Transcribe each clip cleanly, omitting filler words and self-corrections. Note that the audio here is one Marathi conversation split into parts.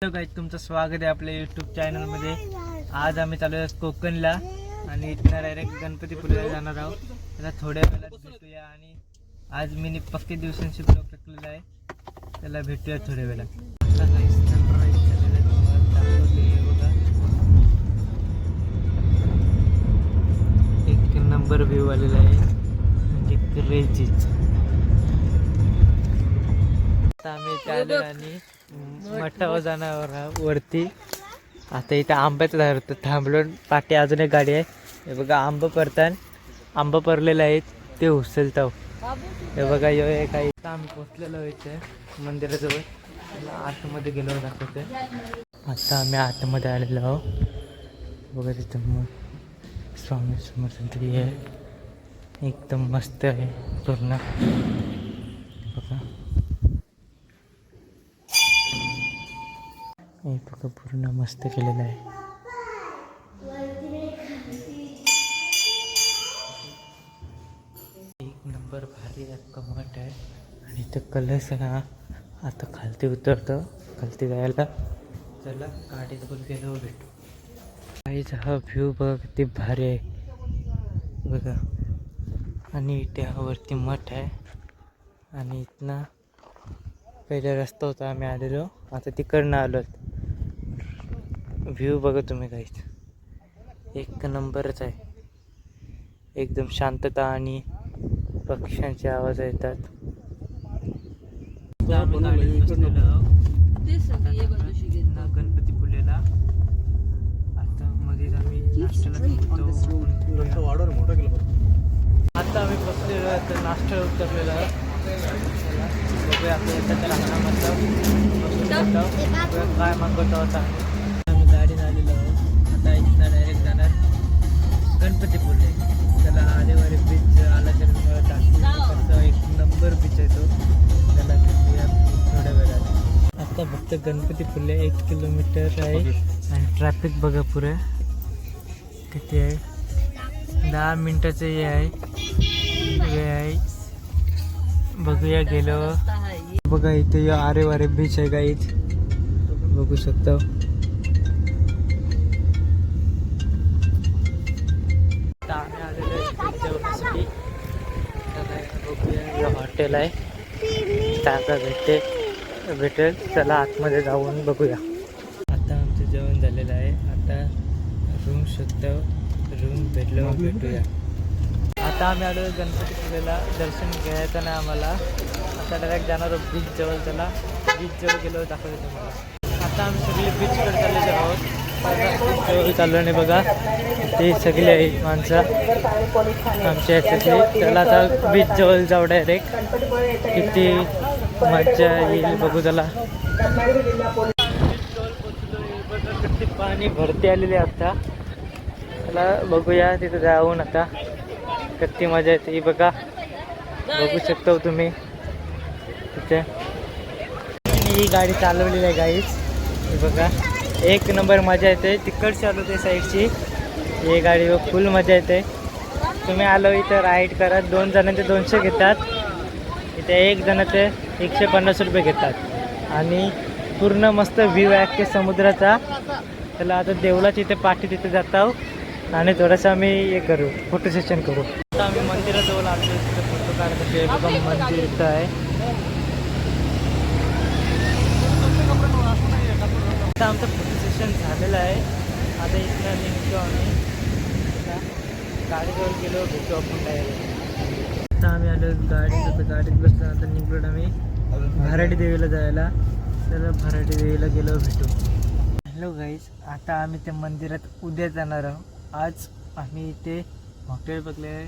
हॅलो गाईज, तुमचं स्वागत आहे आपल्या यूट्यूब चॅनलमध्ये. आज आम्ही चालू आहे कोकणला आणि इथनं डायरेक्ट गणपतीपुळेला जाणार आहोत. त्याला थोड्या वेळात भेटूया आणि आज मी पक्के दिवसांची ब्लॉग टाकलेला आहे, त्याला भेटूया थोड्या वेळात. आता गाईज सनराईज झालेलं आहे, तुम्हाला दाखवते बघा. एक नंबर व्ह्यू आलेला आहे, म्हणजे क्रेझीच. आता आम्ही इथे आलो आणि मठावर जाणार वरती. आता इथं आंब्याचं झाड होतं, थांबलो. पाठी अजून एक गाडी आहे, हे बघा. आंब परतान, आंब परलेले आहेत, ते उचलतो. हे बघा, यो एक आहे. आता आम्ही पोचलेलो इथे मंदिराजवळ. आतमध्ये गेलो दाखवते. आता आम्ही आतमध्ये आलेलो आहोत. बघा तिथं मग स्वामी समर्थांची आहे, एकदम मस्त आहे पूर्ण. बघा हे बघा, पूर्ण मस्त केलेलं आहे. एक नंबर भारी कमट आहे. आणि इथं कलश ना आता खालती उतरतं, खालती जायला. चला गाडीत बोल गेलो भेटू. काहीच हा व्ह्यू बघा किती भारी आहे बघा. आणि त्यावरती मठ आहे. आणि इथनं पहिला रस्ता होता, आम्ही आलेलो, आता तिकडनं आलो. व्ह्यू बघा तुम्ही काहीच एक नंबरच आहे. एकदम शांतता आणि पक्ष्यांचे आवाज येतात. गणपतीपुळेला आता मध्ये आम्ही नाश्त्याला आता आम्ही बसलेलो आहे, तर नाश्त्याला उतरलेलो आहे. बघूया आपल्या येतात काय मागवतो होता. आम्ही गाडीने आलेलो आहोत. आता इथनं डायरेक्ट जाणार गणपतीपुळे. त्याला आरेवारे बीच आला तर मला टाकतो, एक नंबर बीच आहे तो. त्याला भेटूया थोड्या वेळात. आता फक्त गणपतीपुळे 1 किलोमीटर आहे. आणि ट्रॅफिक बघा पुरे किती आहे. 10 मिनिटाचं हे आहे, वेळ आहे. बघूया गेलो. बघा इथे आरेवारे बीच आहे गाईज, बघू शकता. आम्ही आलेलो जेवणासाठी. बघूया हॉटेल आहे, चांगला भेटेल. चला आतमध्ये जाऊन बघूया. आता आमचं जेवण झालेलं आहे. आता रूम शोधतो, रूम भेटूया. आता आम्ही आलो गणपतीपुळेला. दर्शन घ्यायचं नाही आम्हाला. आता डायरेक्ट जाणार बीच जवळ. त्याला बीच जवळ गेलो दाखवतो तुम्हाला. आता आम्ही सगळे बीचकडे चाललेलो आहोत. बीच जवळ चाललो नाही बघा, ते सगळे माणसं आमच्या ह्याच्यातली. त्याला आता बीच जवळ जाऊ डायरेक्ट. किती मजा येईल बघू. त्याला किती पाणी भरती आलेली आता. त्याला बघूया तिथं जाऊन आता किती मजा येते ही बघा. बघू शकता तुम्ही तिथे. ही गाडी चालवलेली आहे गाईच, हे बघा. एक नंबर मजा येते. तिकडची आलो ते साईडची ही गाडी, फुल मजा येते. तुम्ही आलो इथं राईड करा. 2 जणांचे 200 घेतात. इथे 1 जणाचे 150 रुपये घेतात. आणि पूर्ण मस्त व्ह्यू आहे की समुद्राचा. त्याला आता देवळाच्या इथे पाठी तिथे जात आहोत आणि थोडंसं आम्ही हे करू, फोटो सेशन करू. आता आम्ही मंदिराजवळ आलो, तिथे फोटो काढण्यासाठी. बघा मंदिर इथं आहे. आता आमचं फोटो सेशन झालेलं आहे. आता इथनं निघतो आम्ही. गाडीजवळ गेलो, भेटू आपण डायरेक्ट. आता आम्ही आलो गाडीत बसलो. आता निघलो आम्ही भराडी देवीला जायला. तर भराडी देवीला गेलो, भेटू. हॅलो गाईज, आता आम्ही त्या मंदिरात उद्या जाणार आहोत. आज आम्ही इथे हॉटेल बघले आहे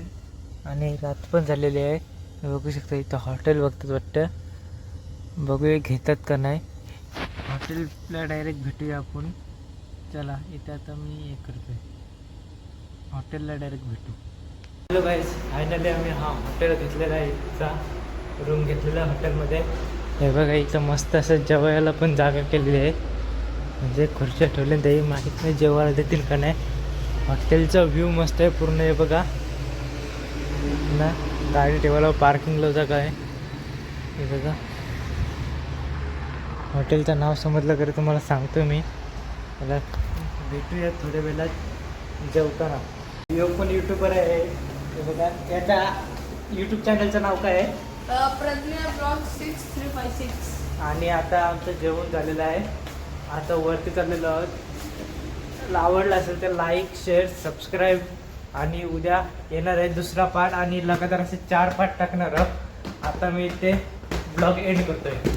आणि रात पण झालेली आहे. बघू शकता इथं हॉटेल बघतात वाटतं. बघूया घेतात का नाही. हॉटेलला डायरेक्ट भेटूया आपण. चला इथे आता मी हे करतोय, हॉटेलला डायरेक्ट भेटू. हॅलो गाईज, फायनली आम्ही हॉटेल घेतलेला आहे. इथचा रूम घेतलेला हॉटेलमध्ये. हे बघा इथं मस्त असं जेवायला पण जागा केलेली आहे. म्हणजे खुर्च्या ठेवल्या, तरी माहीत नाही जेवायला देतील का नाही. हॉटेलचा व्ह्यू मस्त आहे पूर्ण. हे बघा ना, गाडी ठेवायला पार्किंगला जागा आहे. हे बघा हॉटेलचं नाव समजलं तरी तुम्हाला सांगतो मी. मला भेटूया थोड्या वेळात जेवताना. यो पण यूट्यूबर आहे. हे बघा याच्या यूट्यूब चॅनलचं नाव काय आहे? प्रज्ञा ब्लॉग 6356. आणि आता आमचं जेवण झालेलं आहे. आता वरती चाललेलो आहोत. आवडलं असेल तर लाईक शेअर सबस्क्राईब. आणि उद्या येणार आहे दुसरा पार्ट आणि लगातार असे 4 पार्ट टाकणार आहोत. आता मी ते ब्लॉग एंड करतोय.